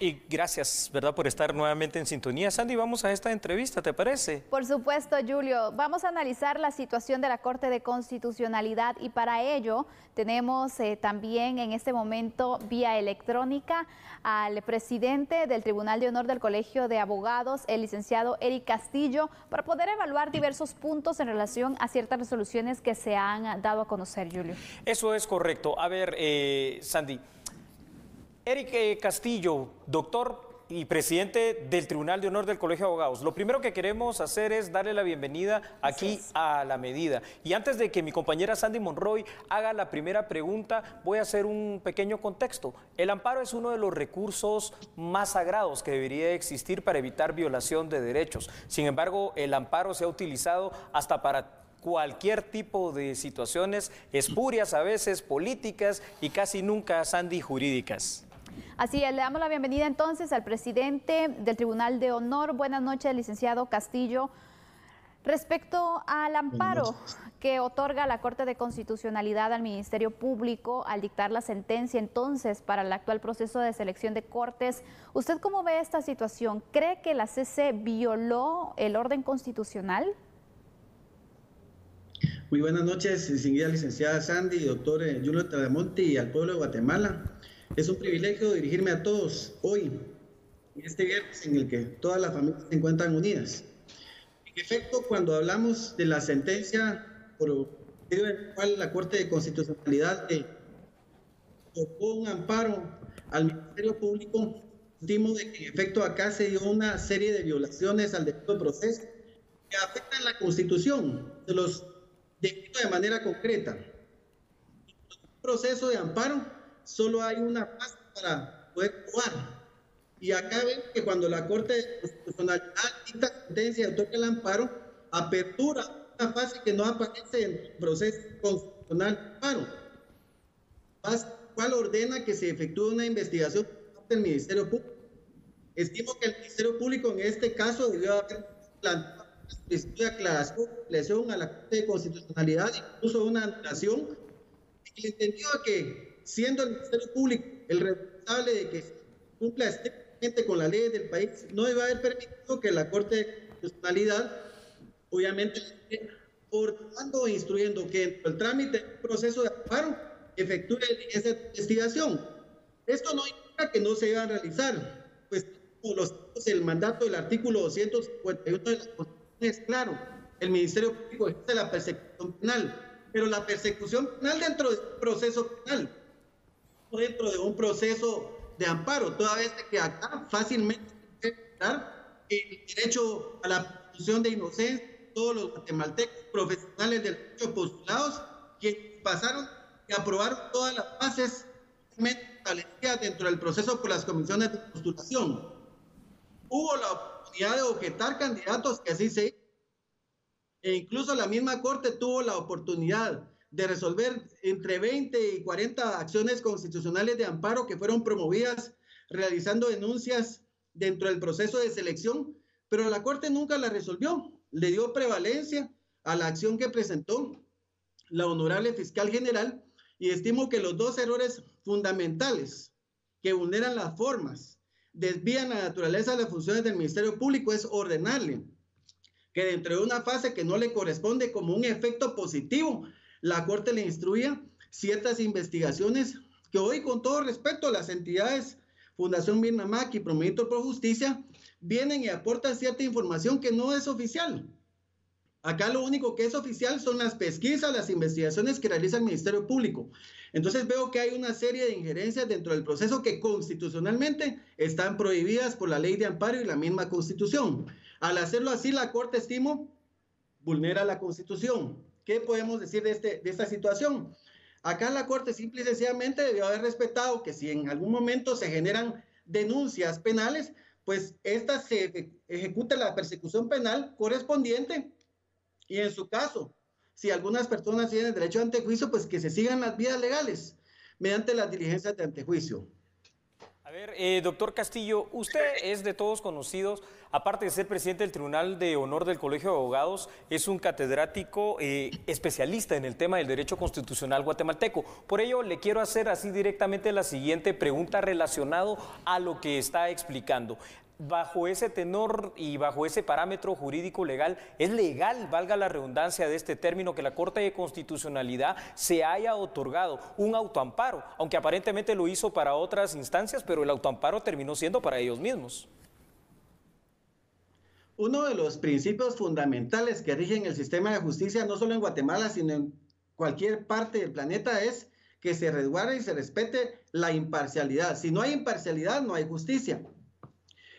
Y gracias, ¿verdad?, por estar nuevamente en sintonía. Sandy, vamos a esta entrevista, ¿te parece? Por supuesto, Julio. Vamos a analizar la situación de la Corte de Constitucionalidad y para ello tenemos también en este momento vía electrónica al presidente del Tribunal de Honor del Colegio de Abogados, el licenciado Eric Castillo, para poder evaluar diversos puntos en relación a ciertas resoluciones que se han dado a conocer, Julio. Eso es correcto. A ver, Sandy. Eric Castillo, doctor y presidente del Tribunal de Honor del Colegio de Abogados. Lo primero que queremos hacer es darle la bienvenida aquí a La Medida. Y antes de que mi compañera Sandy Monroy haga la primera pregunta, voy a hacer un pequeño contexto. El amparo es uno de los recursos más sagrados que debería existir para evitar violación de derechos. Sin embargo, el amparo se ha utilizado hasta para cualquier tipo de situaciones espurias, a veces políticas y casi nunca, Sandy, jurídicas. Así es, le damos la bienvenida entonces al presidente del Tribunal de Honor. Buenas noches, licenciado Castillo. Respecto al amparo que otorga la Corte de Constitucionalidad al Ministerio Público al dictar la sentencia entonces para el actual proceso de selección de cortes, ¿usted cómo ve esta situación? ¿Cree que la CC violó el orden constitucional? Muy buenas noches, distinguida licenciada Sandy, doctor Julio Tramonte y al pueblo de Guatemala. Es un privilegio dirigirme a todos hoy, este viernes en el que todas las familias se encuentran unidas. En efecto, cuando hablamos de la sentencia por medio de la cual la Corte de Constitucionalidad otorgó un amparo al Ministerio Público, estimo de que en efecto acá se dio una serie de violaciones al debido proceso que afectan la Constitución, se los defino de manera concreta. En el proceso de amparo solo hay una fase para poder actuar. Y acá ven que cuando la Corte de Constitucionalidad dicta sentencia y otorga el amparo, apertura una fase que no aparece en el proceso constitucional de amparo, cual ordena que se efectúe una investigación del Ministerio Público. Estimo que el Ministerio Público en este caso debió haber planteado una solicitud de aclaración a la Corte de Constitucionalidad, incluso una anulación, en el entendido de que, siendo el Ministerio Público el responsable de que se cumpla estrictamente con las leyes del país, no debe haber permitido que la Corte de Constitucionalidad, obviamente, ordenando e instruyendo que en el trámite del proceso de amparo efectúe esa investigación. Esto no implica que no se va a realizar, pues el mandato del artículo 251 de la Constitución es claro, el Ministerio Público ejerce la persecución penal, pero la persecución penal dentro de un proceso penal, no dentro de un proceso de amparo, toda vez que acá fácilmente se puede dar el derecho a la presunción de inocencia, todos los guatemaltecos profesionales del derecho postulados, que pasaron y aprobaron todas las bases establecidas dentro del proceso por las comisiones de postulación. Hubo la oportunidad de objetar candidatos que así se hizo, e incluso la misma Corte tuvo la oportunidad de resolver entre 20 y 40 acciones constitucionales de amparo que fueron promovidas realizando denuncias dentro del proceso de selección, pero la Corte nunca la resolvió, le dio prevalencia a la acción que presentó la honorable fiscal general, y estimo que los dos errores fundamentales que vulneran las formas, desvían la naturaleza de las funciones del Ministerio Público es ordenarle que dentro de una fase que no le corresponde como un efecto positivo, la Corte le instruya ciertas investigaciones que hoy, con todo respeto a las entidades Fundación Birnamac y Promovimiento por Justicia, vienen y aportan cierta información que no es oficial. Acá lo único que es oficial son las pesquisas, las investigaciones que realiza el Ministerio Público. Entonces veo que hay una serie de injerencias dentro del proceso que constitucionalmente están prohibidas por la Ley de Amparo y la misma Constitución. Al hacerlo así, la Corte, estimo, vulnera la Constitución. ¿Qué podemos decir de esta situación? Acá la Corte simple y sencillamente debió haber respetado que si en algún momento se generan denuncias penales, pues esta se ejecuta la persecución penal correspondiente, y en su caso, si algunas personas tienen derecho a antejuicio, pues que se sigan las vías legales mediante las diligencias de antejuicio. Doctor Castillo, usted es de todos conocidos, aparte de ser presidente del Tribunal de Honor del Colegio de Abogados, es un catedrático especialista en el tema del derecho constitucional guatemalteco. Por ello, le quiero hacer así directamente la siguiente pregunta relacionado a lo que está explicando. Bajo ese tenor y bajo ese parámetro jurídico legal, ¿es legal, valga la redundancia de este término, que la Corte de Constitucionalidad se haya otorgado un autoamparo? Aunque aparentemente lo hizo para otras instancias, pero el autoamparo terminó siendo para ellos mismos. Uno de los principios fundamentales que rigen el sistema de justicia, no solo en Guatemala, sino en cualquier parte del planeta, es que se resguarde y se respete la imparcialidad. Si no hay imparcialidad, no hay justicia.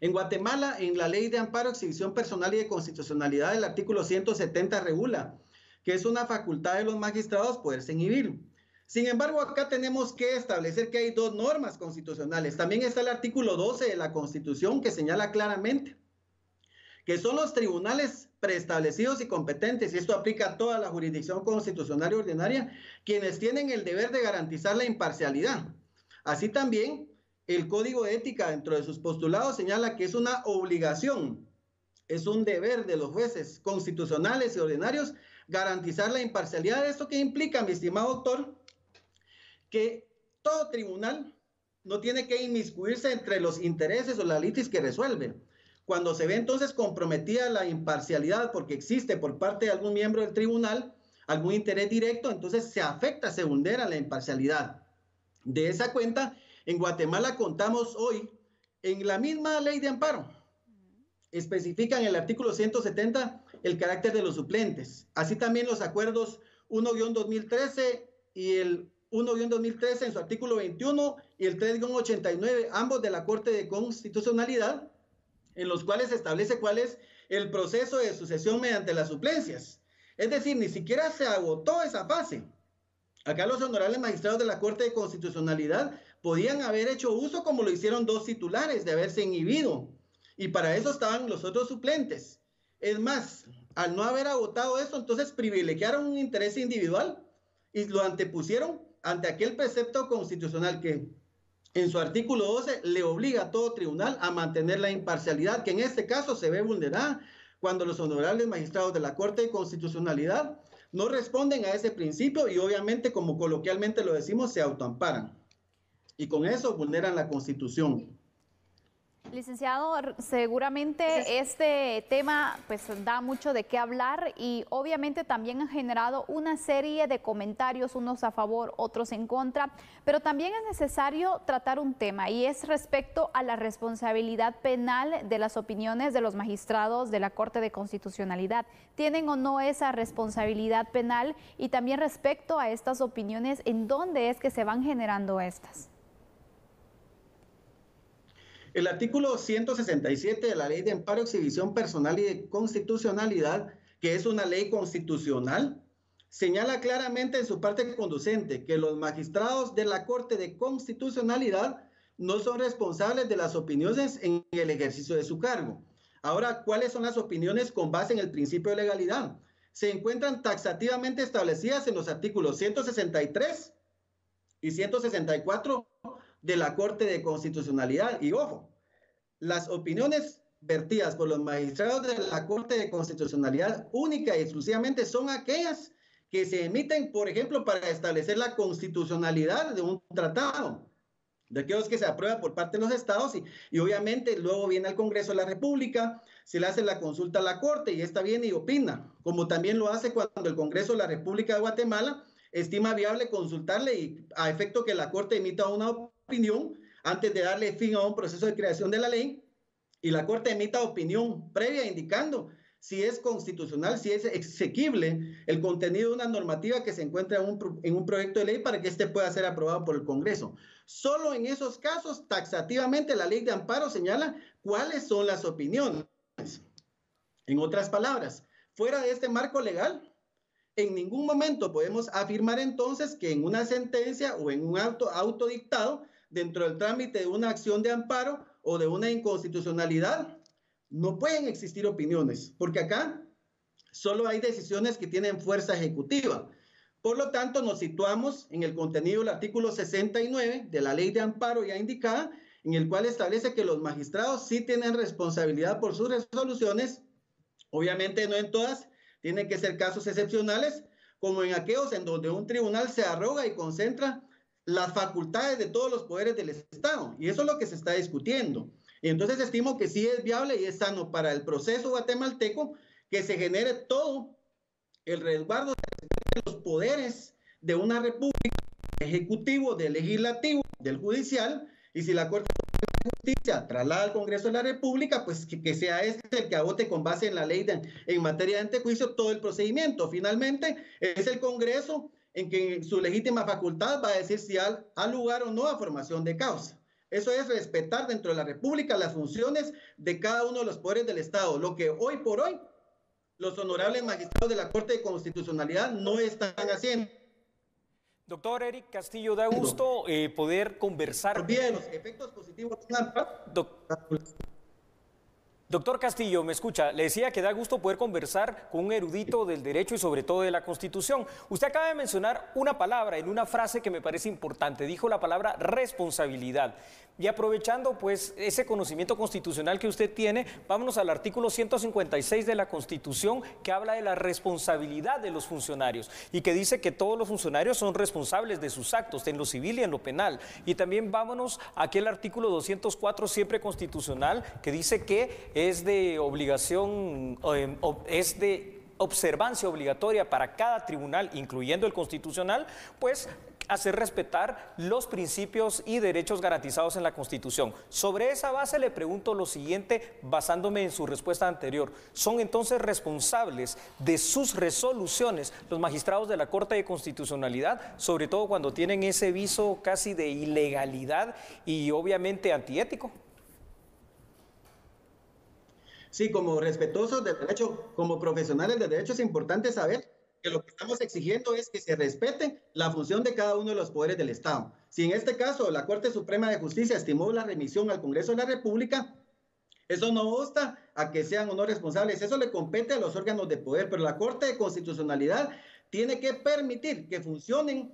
En Guatemala, en la Ley de Amparo, Exhibición Personal y de Constitucionalidad, el artículo 170 regula que es una facultad de los magistrados poderse inhibir. Sin embargo, acá tenemos que establecer que hay dos normas constitucionales. También está el artículo 12 de la Constitución, que señala claramente que son los tribunales preestablecidos y competentes, y esto aplica a toda la jurisdicción constitucional y ordinaria, quienes tienen el deber de garantizar la imparcialidad. Así también, el Código de Ética, dentro de sus postulados, señala que es una obligación, es un deber de los jueces constitucionales y ordinarios garantizar la imparcialidad. ¿Esto qué implica, mi estimado doctor? Que todo tribunal no tiene que inmiscuirse entre los intereses o la litis que resuelve. Cuando se ve entonces comprometida la imparcialidad porque existe por parte de algún miembro del tribunal algún interés directo, entonces se afecta, se vulnera la imparcialidad. De esa cuenta, en Guatemala contamos hoy en la misma ley de amparo. Especifica en el artículo 170 el carácter de los suplentes. Así también los acuerdos 1-2013 y el 1-2013 en su artículo 21 y el 3-89, ambos de la Corte de Constitucionalidad, en los cuales se establece cuál es el proceso de sucesión mediante las suplencias. Es decir, ni siquiera se agotó esa fase. Acá los honorables magistrados de la Corte de Constitucionalidad podían haber hecho uso, como lo hicieron dos titulares, de haberse inhibido. Y para eso estaban los otros suplentes. Es más, al no haber agotado eso, entonces privilegiaron un interés individual y lo antepusieron ante aquel precepto constitucional que en su artículo 12 le obliga a todo tribunal a mantener la imparcialidad, que en este caso se ve vulnerada cuando los honorables magistrados de la Corte de Constitucionalidad no responden a ese principio y obviamente, como coloquialmente lo decimos, se autoamparan. Y con eso vulneran la Constitución. Licenciado, seguramente este tema pues da mucho de qué hablar y obviamente también ha generado una serie de comentarios, unos a favor, otros en contra, pero también es necesario tratar un tema y es respecto a la responsabilidad penal de las opiniones de los magistrados de la Corte de Constitucionalidad. ¿Tienen o no esa responsabilidad penal? Y también respecto a estas opiniones, ¿en dónde es que se van generando estas? El artículo 167 de la Ley de Amparo, Exhibición Personal y de Constitucionalidad, que es una ley constitucional, señala claramente en su parte conducente que los magistrados de la Corte de Constitucionalidad no son responsables de las opiniones en el ejercicio de su cargo. Ahora, ¿cuáles son las opiniones con base en el principio de legalidad? Se encuentran taxativamente establecidas en los artículos 163 y 164 de la Corte de Constitucionalidad. Y ojo, las opiniones vertidas por los magistrados de la Corte de Constitucionalidad única y exclusivamente son aquellas que se emiten, por ejemplo, para establecer la constitucionalidad de un tratado, de aquellos que se aprueba por parte de los estados y obviamente luego viene al Congreso de la República, se le hace la consulta a la Corte y esta viene y opina, como también lo hace cuando el Congreso de la República de Guatemala estima viable consultarle y a efecto que la Corte emita una opinión antes de darle fin a un proceso de creación de la ley y la Corte emita opinión previa indicando si es constitucional, si es exequible el contenido de una normativa que se encuentra en un proyecto de ley para que éste pueda ser aprobado por el Congreso. Solo en esos casos, taxativamente, la Ley de Amparo señala cuáles son las opiniones. En otras palabras, fuera de este marco legal, en ningún momento podemos afirmar entonces que en una sentencia o en un autodictado, dentro del trámite de una acción de amparo o de una inconstitucionalidad, no pueden existir opiniones, porque acá solo hay decisiones que tienen fuerza ejecutiva. Por lo tanto, nos situamos en el contenido del artículo 69 de la Ley de Amparo ya indicada, en el cual establece que los magistrados sí tienen responsabilidad por sus resoluciones, obviamente no en todas, tienen que ser casos excepcionales, como en aquellos en donde un tribunal se arroga y concentra las facultades de todos los poderes del Estado, y eso es lo que se está discutiendo. Y entonces estimo que sí es viable y es sano para el proceso guatemalteco que se genere todo el resguardo de los poderes de una república, del ejecutivo, del legislativo, del judicial, y si la Corte de Justicia traslada al Congreso de la República, pues que sea este el que agote con base en la ley en materia de antejuicio todo el procedimiento. Finalmente, es el Congreso en que en su legítima facultad va a decir si ha lugar o no a formación de causa. Eso es respetar dentro de la República las funciones de cada uno de los poderes del Estado, lo que hoy por hoy los honorables magistrados de la Corte de Constitucionalidad no están haciendo. Doctor Eric Castillo, da gusto poder conversar. Por vía de los efectos positivos. Doctor Castillo, me escucha, le decía que da gusto poder conversar con un erudito del derecho y sobre todo de la Constitución. Usted acaba de mencionar una palabra en una frase que me parece importante, dijo la palabra responsabilidad. Y aprovechando pues ese conocimiento constitucional que usted tiene, vámonos al artículo 156 de la Constitución que habla de la responsabilidad de los funcionarios y que dice que todos los funcionarios son responsables de sus actos, en lo civil y en lo penal. Y también vámonos a aquel artículo 204 siempre constitucional que dice que es de obligación, es de observancia obligatoria para cada tribunal, incluyendo el constitucional, pues hacer respetar los principios y derechos garantizados en la Constitución. Sobre esa base le pregunto lo siguiente, basándome en su respuesta anterior. ¿Son entonces responsables de sus resoluciones los magistrados de la Corte de Constitucionalidad, sobre todo cuando tienen ese viso casi de ilegalidad y obviamente antiético? Sí, como respetuosos del derecho, como profesionales del derecho, es importante saber que lo que estamos exigiendo es que se respete la función de cada uno de los poderes del Estado. Si en este caso la Corte Suprema de Justicia estimó la remisión al Congreso de la República, eso no obsta a que sean o no responsables, eso le compete a los órganos de poder, pero la Corte de Constitucionalidad tiene que permitir que funcionen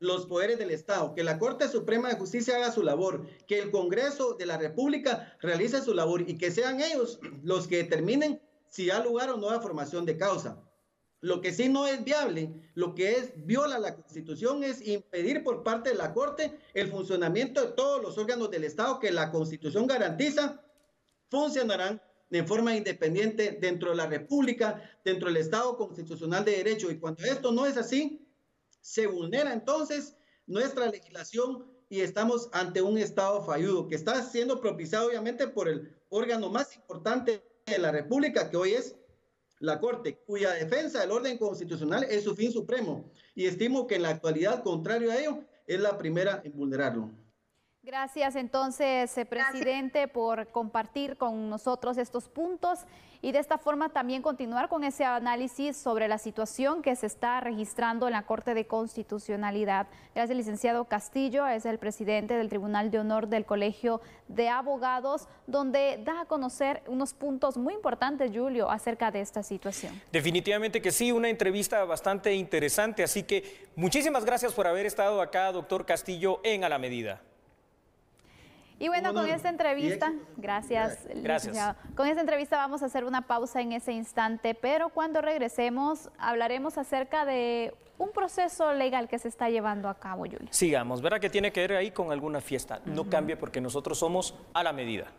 los poderes del Estado, que la Corte Suprema de Justicia haga su labor, que el Congreso de la República realice su labor y que sean ellos los que determinen si ha lugar o no a formación de causa. Lo que sí no es viable, lo que viola la Constitución es impedir por parte de la Corte el funcionamiento de todos los órganos del Estado que la Constitución garantiza funcionarán de forma independiente dentro de la República, dentro del Estado constitucional de derecho. Y cuando esto no es así, se vulnera entonces nuestra legislación y estamos ante un Estado fallido que está siendo propiciado obviamente por el órgano más importante de la República, que hoy es la Corte, cuya defensa del orden constitucional es su fin supremo. Y estimo que en la actualidad, contrario a ello, es la primera en vulnerarlo. Gracias entonces, presidente, por compartir con nosotros estos puntos y de esta forma también continuar con ese análisis sobre la situación que se está registrando en la Corte de Constitucionalidad. Gracias, licenciado Castillo, es el presidente del Tribunal de Honor del Colegio de Abogados, donde da a conocer unos puntos muy importantes, Julio, acerca de esta situación. Definitivamente que sí, una entrevista bastante interesante, así que muchísimas gracias por haber estado acá, doctor Castillo, en A la Medida. Y bueno, con esta entrevista, gracias. Con esta entrevista vamos a hacer una pausa en ese instante, pero cuando regresemos hablaremos acerca de un proceso legal que se está llevando a cabo, Julio. Sigamos, ¿verdad que tiene que ver ahí con alguna fiesta? No cambie porque nosotros somos A la Medida.